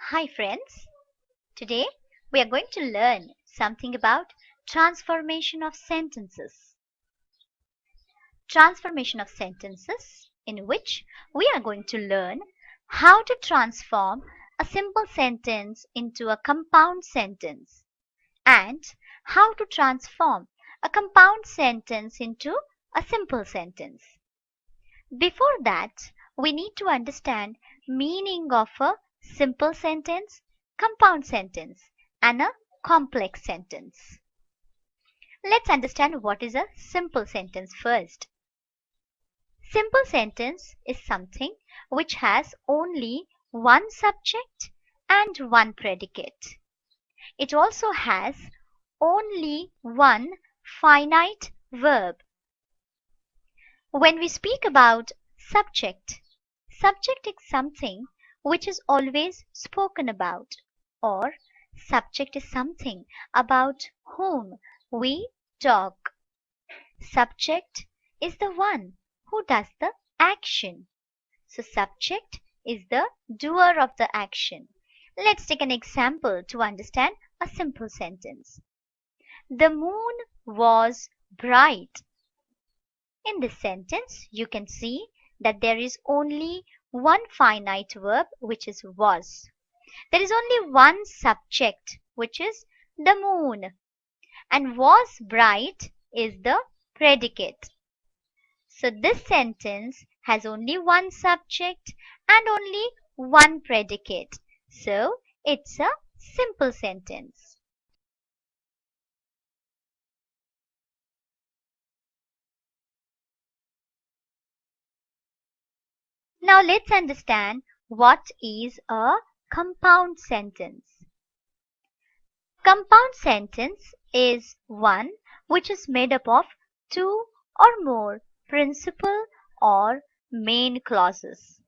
Hi friends, today we are going to learn something about transformation of sentences. Transformation of sentences, in which we are going to learn how to transform a simple sentence into a compound sentence and how to transform a compound sentence into a simple sentence. Before that, we need to understand meaning of a simple sentence, compound sentence, and a complex sentence. Let's understand what is a simple sentence first. Simple sentence is something which has only one subject and one predicate. It also has only one finite verb. When we speak about subject, subject is something which is always spoken about, or subject is something about whom we talk. Subject is the one who does the action. So subject is the doer of the action. Let's take an example to understand a simple sentence. The moon was bright. In this sentence, you can see that there is only one finite verb, which is was. There is only one subject, which is the moon, and was bright is the predicate. So this sentence has only one subject and only one predicate. So it's a simple sentence. Now let's understand what is a compound sentence. Compound sentence is one which is made up of two or more principal or main clauses.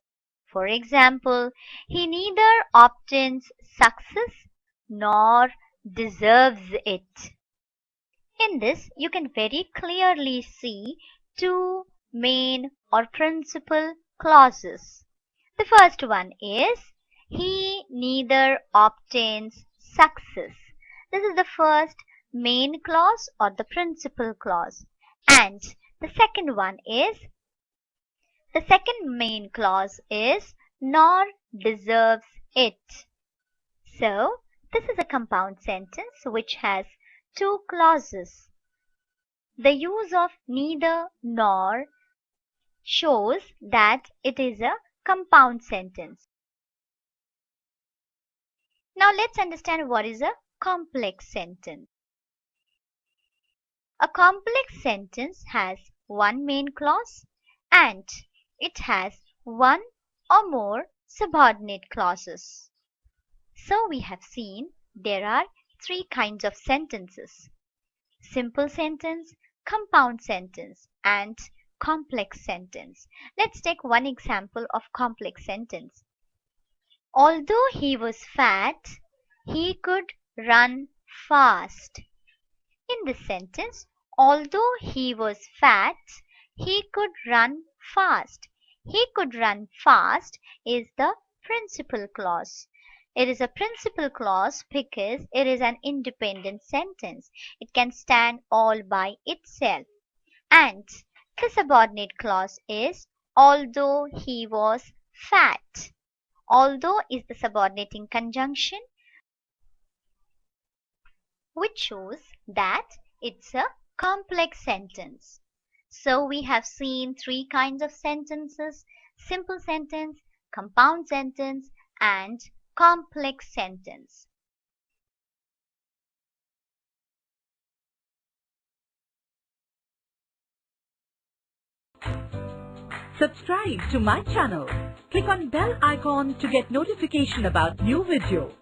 For example, he neither obtains success nor deserves it. In this, you can very clearly see two main or principal clauses. The first one is he neither obtains success. This is the first main clause or the principal clause. And the second main clause is nor deserves it. So this is a compound sentence which has two clauses. The use of neither nor shows that it is a compound sentence. Now let's understand what is a complex sentence. A complex sentence has one main clause and it has one or more subordinate clauses. So we have seen there are three kinds of sentences: simple sentence, compound sentence, and complex sentence. Let's take one example of complex sentence. Although he was fat, he could run fast. In this sentence, although he was fat, he could run fast. He could run fast is the principal clause. It is a principal clause because it is an independent sentence. It can stand all by itself. And the subordinate clause is although he was fat. Although is the subordinating conjunction which shows that it's a complex sentence. So we have seen three kinds of sentences: simple sentence, compound sentence, and complex sentence. Subscribe to my channel. Click on bell icon to get notification about new video.